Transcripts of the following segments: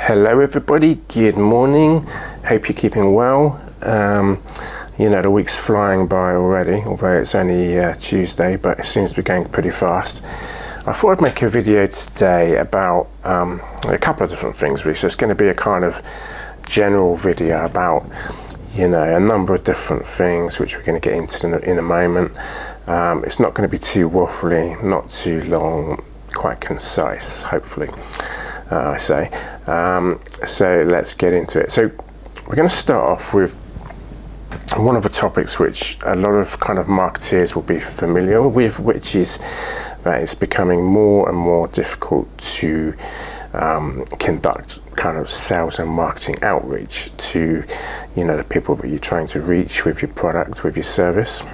Hello everybody, good morning, hope you're keeping well. The week's flying by already, although it's only Tuesday, but it seems to be going pretty fast. I thought I'd make a video today about a couple of different things really. So it's going to be a kind of general video about a number of different things which we're going to get into in a moment. It's not going to be too waffly, not too long, quite concise, hopefully. I say. So let's get into it. So we're going to start off with one of the topics which a lot of kind of marketeers will be familiar with, which is that it's becoming more and more difficult to conduct kind of sales and marketing outreach to the people that you're trying to reach with your product, with your service.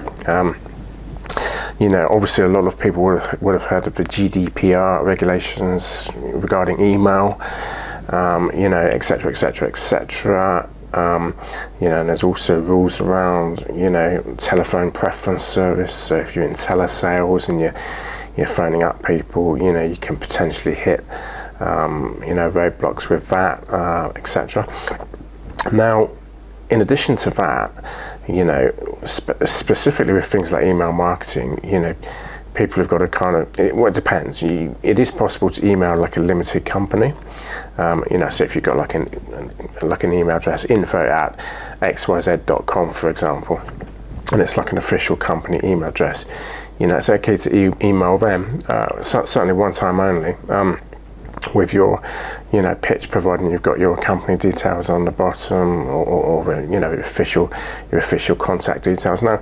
Obviously a lot of people would have heard of the GDPR regulations regarding email, etc, etc, etc. And there's also rules around, telephone preference service. So if you're in telesales and you're phoning up people, you can potentially hit, roadblocks with that, etc. Now, in addition to that, specifically with things like email marketing, people have got to kind of, it depends. It is possible to email like a limited company. So if you've got like an email address, info@xyz.com, for example, and it's like an official company email address, it's okay to email them, certainly one time only, with your pitch, providing you've got your company details on the bottom or your official contact details. Now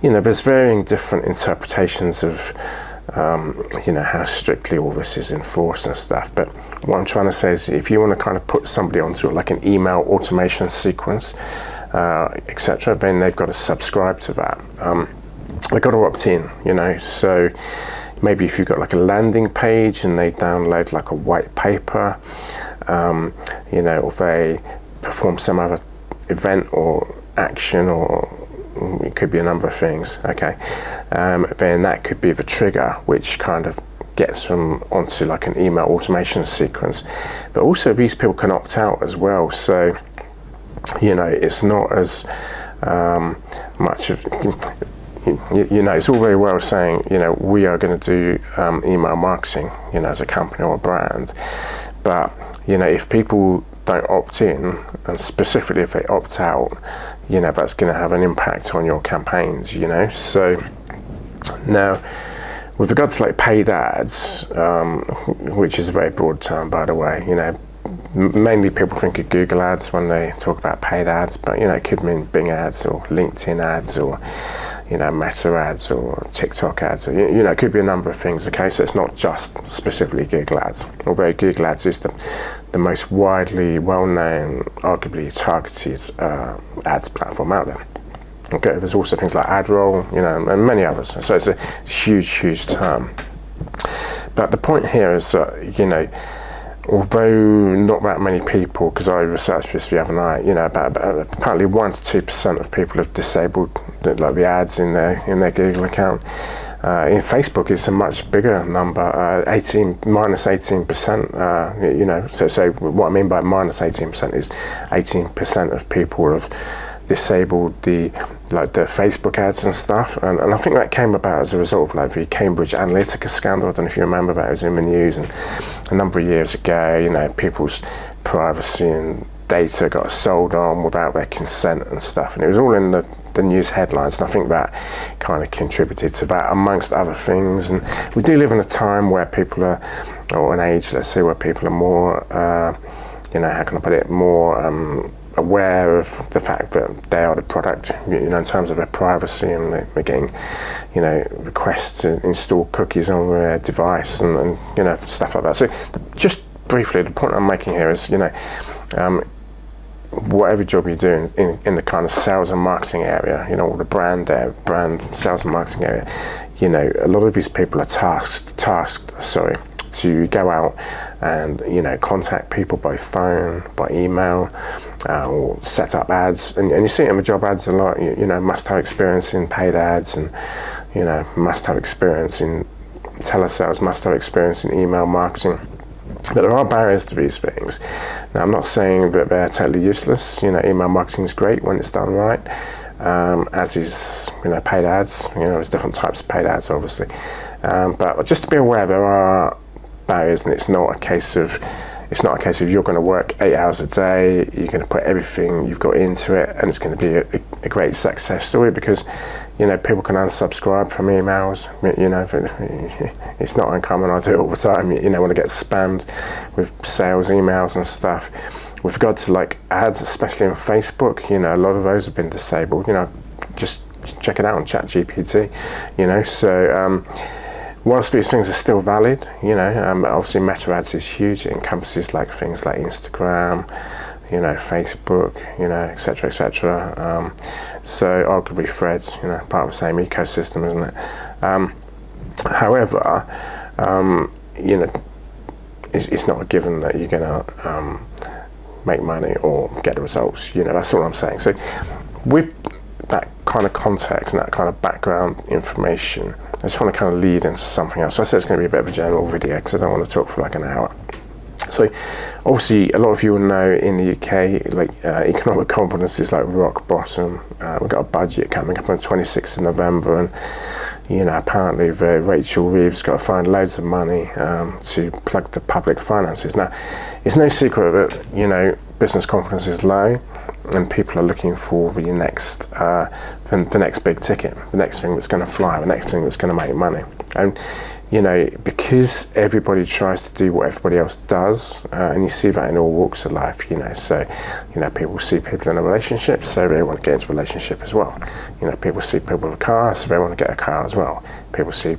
there's varying different interpretations of how strictly all this is enforced and stuff, but what I'm trying to say is if you want to kind of put somebody onto like an email automation sequence, etc., then they've got to subscribe to that. They've got to opt in, so maybe if you've got like a landing page and they download like a white paper, or they perform some other event or action, or it could be a number of things, okay, then that could be the trigger which kind of gets them onto like an email automation sequence. But also these people can opt out as well, so it's not as much of it's all very well saying, we are going to do email marketing, as a company or a brand. But, if people don't opt in, and specifically if they opt out, that's going to have an impact on your campaigns, So now, with regards to like paid ads, which is a very broad term, by the way, mainly people think of Google ads when they talk about paid ads, but, it could mean Bing ads or LinkedIn ads or Meta ads or TikTok ads, or, it could be a number of things, okay? So it's not just specifically Google ads, although Google ads is the most widely well-known, arguably targeted ads platform out there. Okay, there's also things like AdRoll, and many others. So it's a huge term. But the point here is that, although not that many people, because I researched this the other night, about apparently 1 to 2% of people have disabled the ads in their Google account. In Facebook, it's a much bigger number, minus 18%. So what I mean by minus 18% is 18% of people have disabled the Facebook ads and stuff, and I think that came about as a result of the Cambridge Analytica scandal. I don't know if you remember that. It was in the news, and a number of years ago, people's privacy and data got sold on without their consent and stuff, and it was all in the news headlines, and I think that kind of contributed to that, amongst other things. And we do live in a time where people are, or an age, let's say, where people are more, how can I put it, more aware of the fact that they are the product, in terms of their privacy, and they're getting, requests to install cookies on their device and stuff like that. So just briefly, the point I'm making here is, whatever job you do in the kind of sales and marketing area, or the brand sales and marketing area, a lot of these people are tasked to go out and contact people by phone, by email, or set up ads, and you see it in the job ads a lot. Must have experience in paid ads, and must have experience in telesales, must have experience in email marketing. But there are barriers to these things. Now, I'm not saying that they're totally useless. Email marketing is great when it's done right, as is, paid ads. There's different types of paid ads, obviously. But just to be aware, there are barriers, and it's not a case of you're going to work 8 hours a day, you're going to put everything you've got into it, and it's going to be a great success story, because people can unsubscribe from emails. It's not uncommon. I do it all the time. When I get spammed with sales emails and stuff. With regard to like ads, especially on Facebook, a lot of those have been disabled. Just check it out on ChatGPT. So whilst these things are still valid, obviously meta ads is huge. It encompasses like things like Instagram, Facebook, etc., etc. So arguably Threads, part of the same ecosystem, isn't it? However, it's not a given that you're going to make money or get the results. That's all I'm saying. So with that kind of context and that kind of background information, I just want to kind of lead into something else. So I said it's going to be a bit of a general video because I don't want to talk for like an hour. So obviously a lot of you will know in the UK, like economic confidence is like rock bottom. We've got a budget coming up on the 26th of November, and apparently Rachel Reeves got to find loads of money to plug the public finances. Now, it's no secret that business confidence is low, and people are looking for the next big ticket, the next thing that's going to fly, the next thing that's going to make money. And because everybody tries to do what everybody else does, and you see that in all walks of life, so people see people in a relationship, so they want to get into a relationship as well. People see people with a car, so they want to get a car as well. People see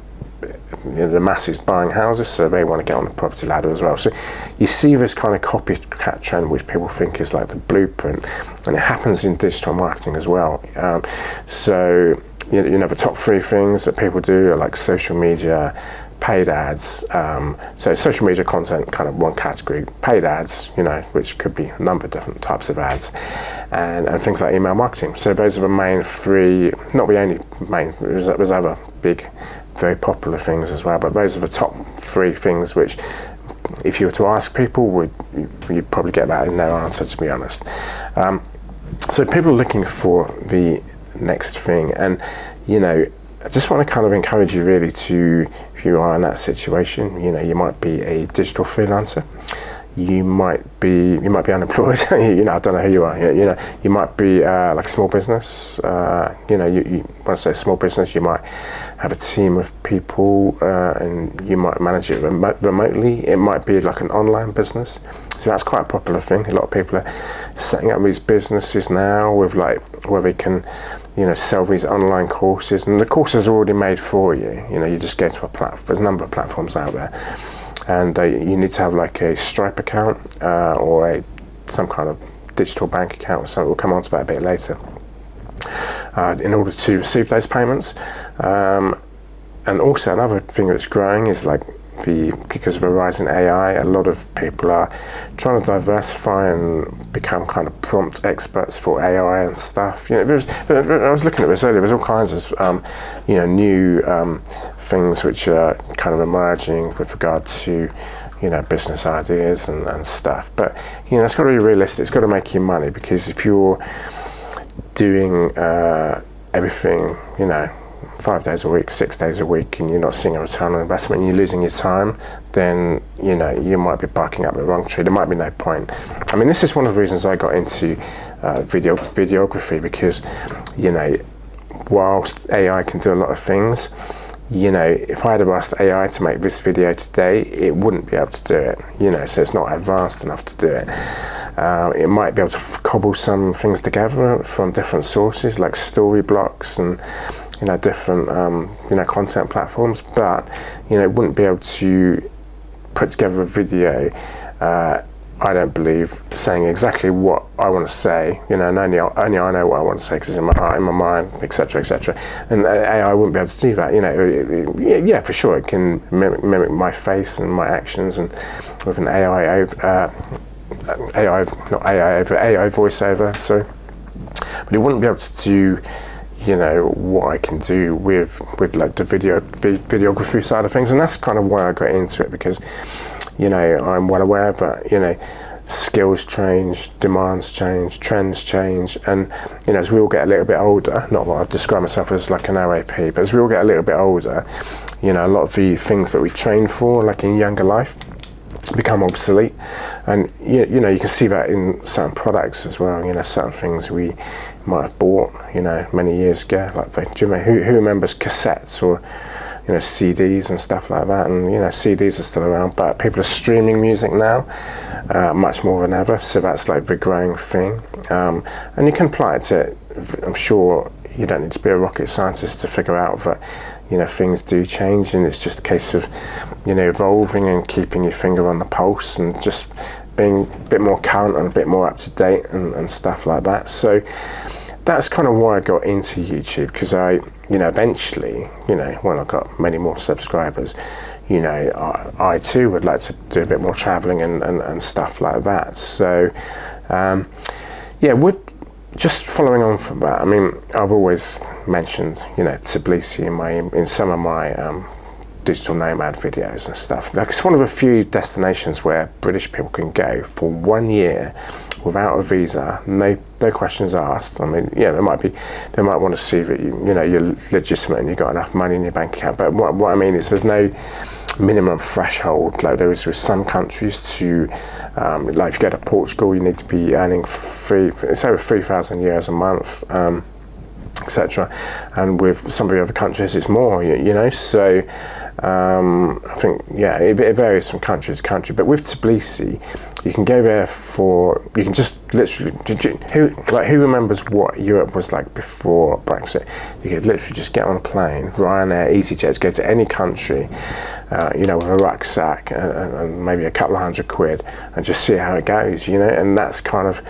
the masses buying houses, so they want to get on the property ladder as well. So you see this kind of copycat trend, which people think is like the blueprint, and it happens in digital marketing as well. So the top 3 things that people do are like social media, paid ads. So social media content, kind of one category. Paid ads, which could be a number of different types of ads, and things like email marketing. So those are the main 3, not the only main. There's other big, very popular things as well, but those are the top 3 things which, if you were to ask people, you'd probably get that in their answer, to be honest. So people are looking for the next thing, and I just want to kind of encourage you really to, if you are in that situation, you might be a digital freelancer, you might be unemployed. I don't know who you are. You might be like a small business. You when I say small business, you might have a team of people, and you might manage it remotely. It might be like an online business. So that's quite a popular thing. A lot of people are setting up these businesses now with where they can, sell these online courses, and the courses are already made for you. You just go to a platform. There's a number of platforms out there. And you need to have like a Stripe account or some kind of digital bank account, so we'll come on to that a bit later, in order to receive those payments. And also another thing that's growing is because of the rise in AI, a lot of people are trying to diversify and become kind of prompt experts for AI and stuff. I was looking at this earlier. There's all kinds of new things which are kind of emerging with regard to business ideas and stuff. But it's got to be realistic. It's got to make you money, because if you're doing everything 5 days a week, 6 days a week, and you're not seeing a return on investment, and you're losing your time, then you might be barking up the wrong tree. There might be no point. I mean, this is one of the reasons I got into videography, because whilst AI can do a lot of things, if I had asked AI to make this video today, it wouldn't be able to do it. So it's not advanced enough to do it. It might be able to cobble some things together from different sources, like story blocks and different content platforms, but it wouldn't be able to put together a video, I don't believe, saying exactly what I want to say, and only I know what I want to say because it's in my heart, in my mind, etc., etc. And AI wouldn't be able to do that. Yeah, for sure, it can mimic my face and my actions, and with an AI voiceover. So, but it wouldn't be able to do what I can do with like the videography side of things, and that's kind of why I got into it, because you know, I'm well aware that, you know, skills change, demands change, trends change, and, you know, as we all get a little bit older, not that I describe myself as like an OAP, but as we all get a little bit older, you know, a lot of the things that we train for, like in younger life, become obsolete. And you know, you can see that in certain products as well. You know, certain things we might have bought, you know, many years ago, like who remembers cassettes or, you know, CDs and stuff like that. And, you know, CDs are still around, but people are streaming music now, much more than ever. So that's like the growing thing. And you can apply it to, I'm sure you don't need to be a rocket scientist to figure out that, you know, things do change, and it's just a case of, you know, evolving and keeping your finger on the pulse and just being a bit more current and a bit more up to date and stuff like that. So that's kind of why I got into YouTube, because I, you know, eventually, you know, when I got many more subscribers, you know, I too would like to do a bit more traveling and stuff like that. So yeah, with just following on from that, I mean, I've always mentioned, you know, Tbilisi in some of my digital nomad videos and stuff. Like, it's one of the few destinations where British people can go for 1 year without a visa, no questions asked. I mean, yeah, they might want to see that you know, you're legitimate and you've got enough money in your bank account. But what I mean is, there's no minimum threshold like there is with some countries to, like if you go to Portugal, you need to be earning it's over 3,000 euros a month, etc. And with some of the other countries, it's more, you know. So I think, yeah, it varies from country to country. But with Tbilisi, you can go there you can just literally, who remembers what Europe was like before Brexit? You could literally just get on a plane, Ryanair, EasyJet, go to any country, you know, with a rucksack and maybe a couple of £100 and just see how it goes, you know. And that's kind of,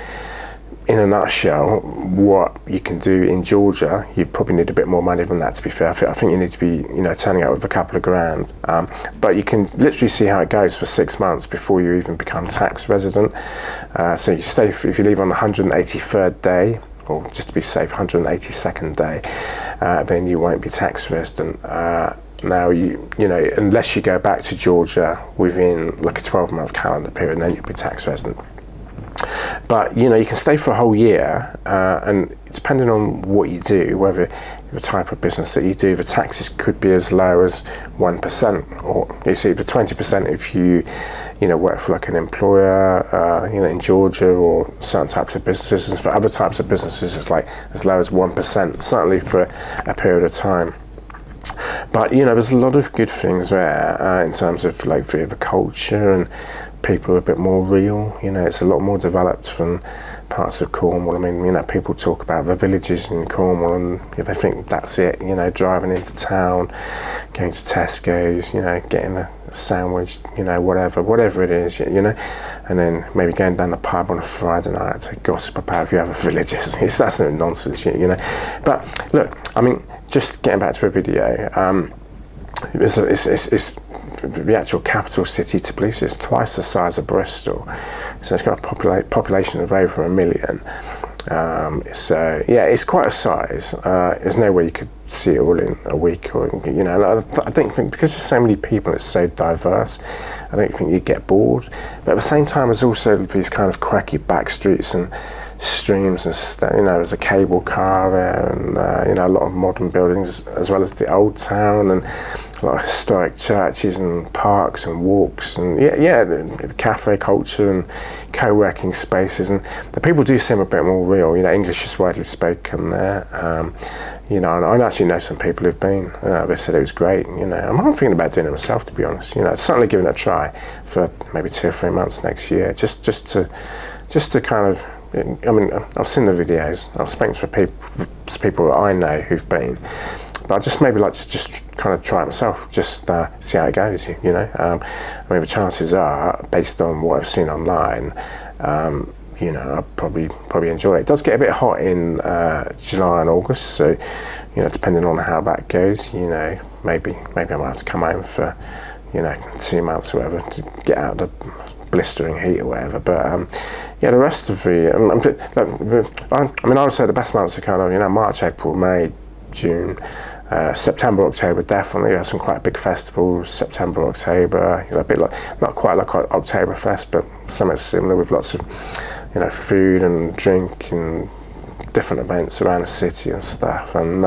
in a nutshell, what you can do in Georgia. You probably need a bit more money than that, to be fair. I think you need to be, you know, turning out with a couple of grand. But you can literally see how it goes for 6 months before you even become tax resident. So you stay, if you leave on the 183rd day, or just to be safe, 182nd day, then you won't be tax resident. Now, you know, unless you go back to Georgia within like a 12-month calendar period, then you'll be tax resident. But, you know, you can stay for a whole year, and depending on what you do, whether the type of business that you do, the taxes could be as low as 1%, or it's either 20% if you know, work for like an employer, you know, in Georgia, or certain types of businesses. And for other types of businesses, it's like as low as 1%, certainly for a period of time. But, you know, there's a lot of good things there in terms of like the culture, and people are a bit more real. You know, it's a lot more developed than parts of Cornwall. I mean, you know, people talk about the villages in Cornwall, and they think that's it, you know, driving into town, going to Tesco's, you know, getting a sandwich, you know, whatever it is, you know, and then maybe going down the pub on a Friday night to gossip about the other villages. That's no nonsense, you know. But look, I mean, just getting back to the video, it's the actual capital city, Tbilisi, is twice the size of Bristol, so it's got a population of over 1 million. So yeah, it's quite a size. There's no way you could see it all in a week, or, you know. I don't think, because there's so many people, it's so diverse, I don't think you'd get bored. But at the same time, there's also these kind of quirky back streets and streams and stuff. You know, there's a cable car there, and you know, a lot of modern buildings, as well as the old town, and a lot of historic churches and parks and walks, and yeah, the cafe culture and co-working spaces, and the people do seem a bit more real. You know, English is widely spoken there. You know, and I actually know some people who've been. They said it was great. You know, I'm thinking about doing it myself, to be honest. You know, certainly giving it a try for maybe 2 or 3 months next year, just to kind of. I mean, I've seen the videos. I've spoken to people that I know who've been, but I just maybe like to just kind of try it myself, just see how it goes. You know, I mean, the chances are, based on what I've seen online, you know, I'll probably enjoy it. It does get a bit hot in July and August, so, you know, depending on how that goes, you know, maybe I might have to come home for, you know, 2 months or whatever to get out of the blistering heat or whatever. But yeah, the rest of the, I mean, I would say the best months are kind of, you know, March, April, May, June, September, October, definitely. There's some quite big festivals, September, October, a bit like, not quite like Oktoberfest, but something similar with lots of, food and drink and different events around the city and stuff. And,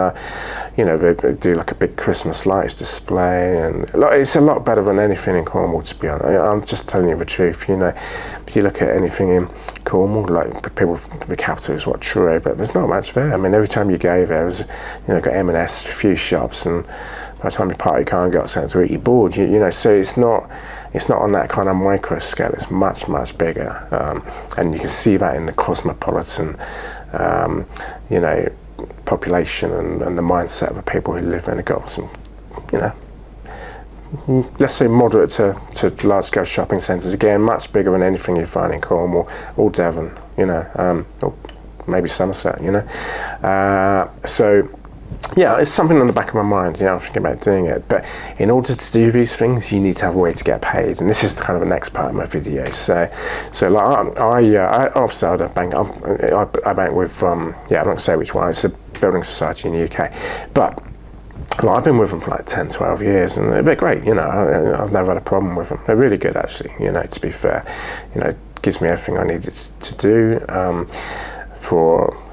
they do like a big Christmas lights display, and it's a lot better than anything in Cornwall, to be honest. I'm just telling you the truth. If you look at anything in Cornwall, like people, the capital is Truro, but there's not much there. I mean, every time you go there, there's, got M&S, a few shops, and by the time you party, you can't get something to eat, you're bored. So it's not on that kind of micro scale. It's much, much bigger, and you can see that in the cosmopolitan, population and the mindset of the people who live there. They've got some, let's say moderate to large scale shopping centres. Again, much bigger than anything you find in Cornwall or Devon, or maybe Somerset, So yeah, it's something on the back of my mind. I'm thinking about doing it. But in order to do these things, you need to have a way to get paid, and this is the kind of the next part of my video. So like I obviously I don't bank. I bank with I'm not gonna say which one. It's a building society in the UK, but I've been with them for like 10, 12 years, and they're great. I've never had a problem with them. They're really good, actually. To be fair, it gives me everything I needed to do.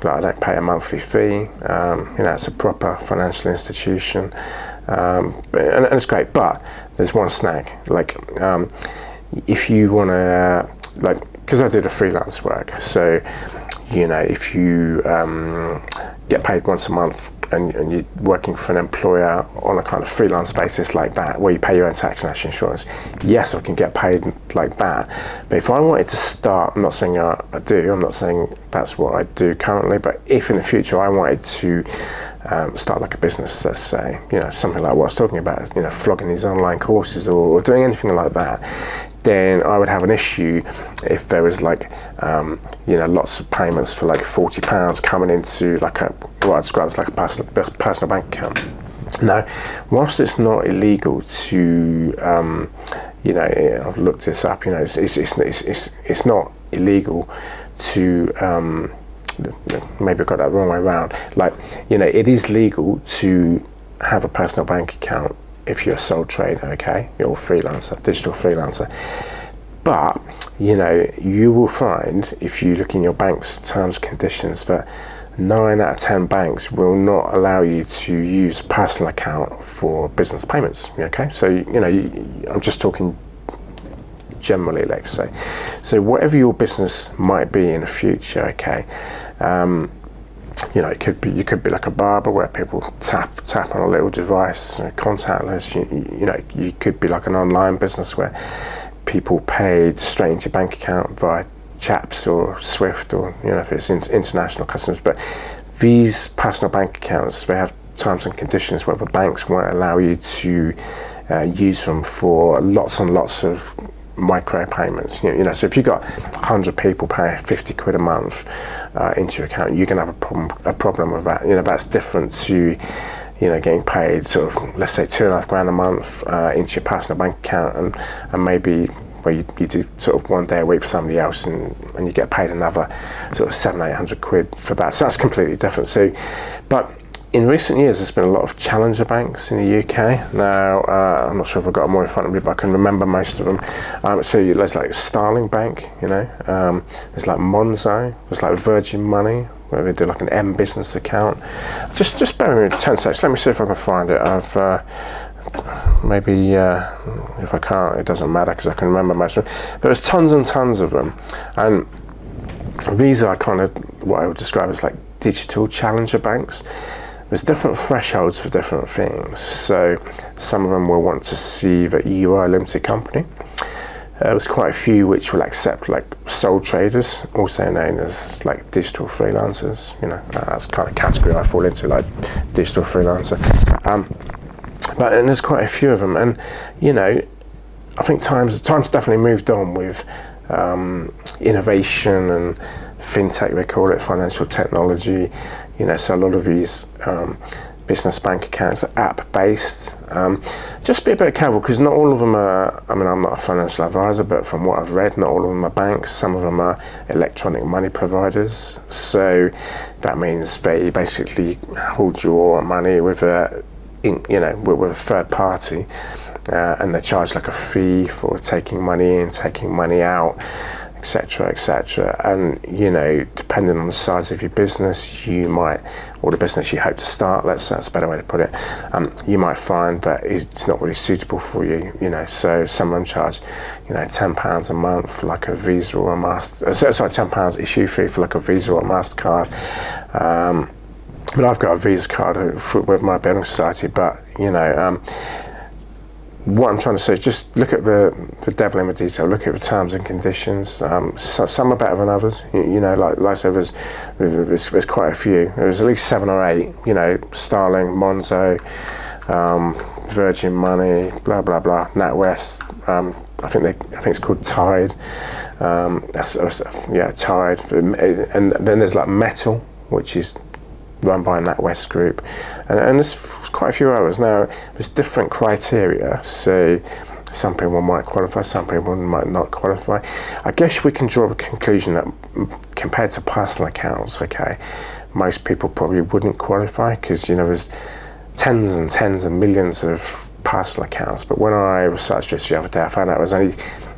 I don't pay a monthly fee. It's a proper financial institution, and it's great. But there's one snag. Like, if you want to, because I do the freelance work, so if you get paid once a month and you're working for an employer on a kind of freelance basis like that, where you pay your own tax and national insurance, yes, I can get paid like that. But if I wanted to start, I'm not saying I do, I'm not saying that's what I do currently, but if in the future I wanted to start like a business, let's say, something like what I was talking about, flogging these online courses or doing anything like that, then I would have an issue if there was lots of payments for like £40 coming into what I describe as like a personal bank account. Now, whilst it's not illegal to, I've looked this up. It's not illegal to. Maybe I got that wrong way around. It is legal to have a personal bank account if you're a sole trader, okay? You're a freelancer, digital freelancer. But, you will find, if you look in your bank's terms and conditions, that 9 out of 10 banks will not allow you to use a personal account for business payments, okay? So, I'm just talking generally, let's say. So whatever your business might be in the future, okay, you could be like a barber where people tap on a little device, contactless. You could be like an online business where people paid straight into your bank account via Chaps or Swift, or if it's international customers. But these personal bank accounts, they have terms and conditions where the banks won't allow you to use them for lots and lots of micro payments. So if you've got 100 people paying 50 quid a month into your account, you're gonna have a problem with that. That's different to getting paid sort of, let's say, £2.5 a month into your personal bank account, and maybe where you do sort of 1 day a week for somebody else, and you get paid another sort of 700-800 quid for that. So that's completely different. So, but in recent years, there's been a lot of challenger banks in the UK. Now, I'm not sure if I've got them more in front of me, but I can remember most of them. So there's like Starling Bank, there's like Monzo, there's like Virgin Money, where they do like an M business account. Just bear with me 10 seconds. Let me see if I can find it. I've maybe if I can't, it doesn't matter because I can remember most of them. But there's tons and tons of them, and these are kind of what I would describe as like digital challenger banks. There's different thresholds for different things. So some of them will want to see that you are a limited company. There's quite a few which will accept like sole traders, also known as like digital freelancers. That's kind of category I fall into, like digital freelancer. And there's quite a few of them, and I think times definitely moved on with innovation and Fintech, they call it, financial technology. So a lot of these business bank accounts are app-based. Just be a bit careful, because not all of them are, I'm not a financial advisor, but from what I've read, not all of them are banks. Some of them are electronic money providers. So that means they basically hold your money with a with a third party, and they charge like a fee for taking money in, taking money out, etc., etc. And depending on the size of your business, or the business you hope to start, let's say, that's a better way to put it, you might find that it's not really suitable for you. So some of them charge £10 a month for like a Visa or a Master. Sorry, £10 issue fee for like a Visa or a Mastercard. But I've got a Visa card with my building society. But what I'm trying to say is just look at the devil in the detail. Look at the terms and conditions. Some are better than others. Like I said, there's quite a few. There's at least 7 or 8. Starling, Monzo, Virgin Money, blah blah blah, NatWest. I think it's called Tide. Tide. And then there's like Metal, which is run by NatWest Group, and there's quite a few others. Now, there's different criteria, so some people might qualify, some people might not qualify. I guess we can draw the conclusion that compared to personal accounts, okay, most people probably wouldn't qualify, because there's tens and tens of millions of personal accounts. But when I researched this the other day, I found out it was only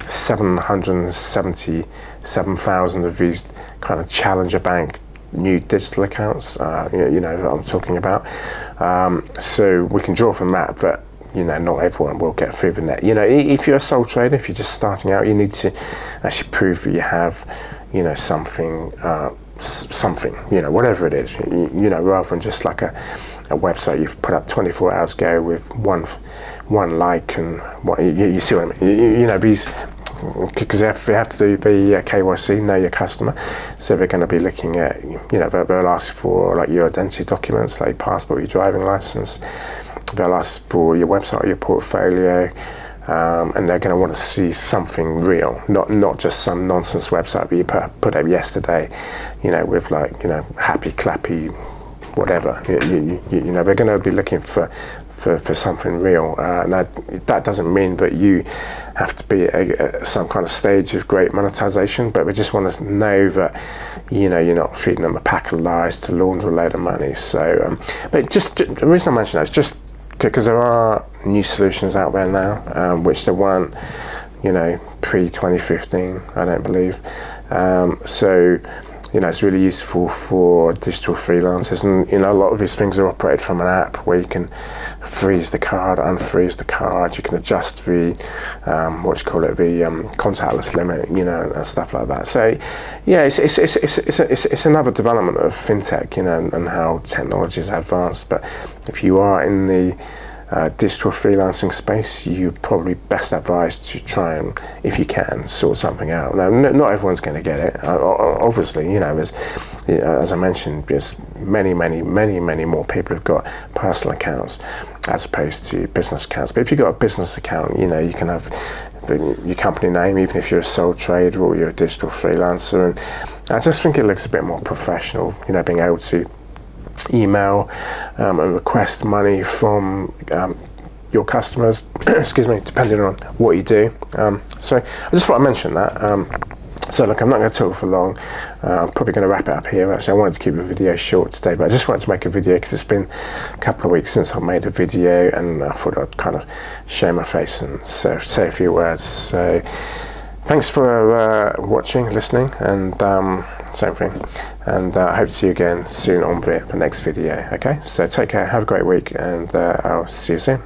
777,000 of these kind of challenger bank new digital accounts, that I'm talking about. So we can draw from that not everyone will get through the net. If you're a sole trader, if you're just starting out, you need to actually prove that you have, something, whatever it is, rather than just like a website you've put up 24 hours ago with one like, and what you see what I mean. These, because they have to do the KYC, know your customer, so they're going to be looking at, they'll ask for like your identity documents, like your passport, your driving license. They'll ask for your website or your portfolio, and they're going to want to see something real, not just some nonsense website that you put up yesterday, with like, happy clappy, whatever. They're going to be looking for something real. Now, that doesn't mean that you have to be at some kind of stage of great monetization, but we just want to know that you're not feeding them a pack of lies to launder a load of money. So, but just the reason I mention that is just because there are new solutions out there now, which there weren't, pre-2015, I don't believe. So, it's really useful for digital freelancers, and a lot of these things are operated from an app where you can freeze the card, unfreeze the card. You can adjust the contactless limit, and stuff like that. So, yeah, it's another development of fintech, and how technology has advanced. But if you are in the digital freelancing space, you're probably best advised to try and, if you can, sort something out. Now, not everyone's going to get it. Obviously, there's, as I mentioned, there's many more people who've got personal accounts as opposed to business accounts. But if you've got a business account, you can have your company name, even if you're a sole trader or you're a digital freelancer. And I just think it looks a bit more professional, being able to email and request money from your customers, excuse me, depending on what you do. So I just thought I'd mention that. So look, I'm not going to talk for long. I'm probably going to wrap it up here. Actually, I wanted to keep the video short today, but I just wanted to make a video because it's been a couple of weeks since I made a video, and I thought I'd kind of show my face and say a few words. So thanks for watching, listening, and same thing. And I hope to see you again soon on the next video. Okay, so take care, have a great week, and I'll see you soon.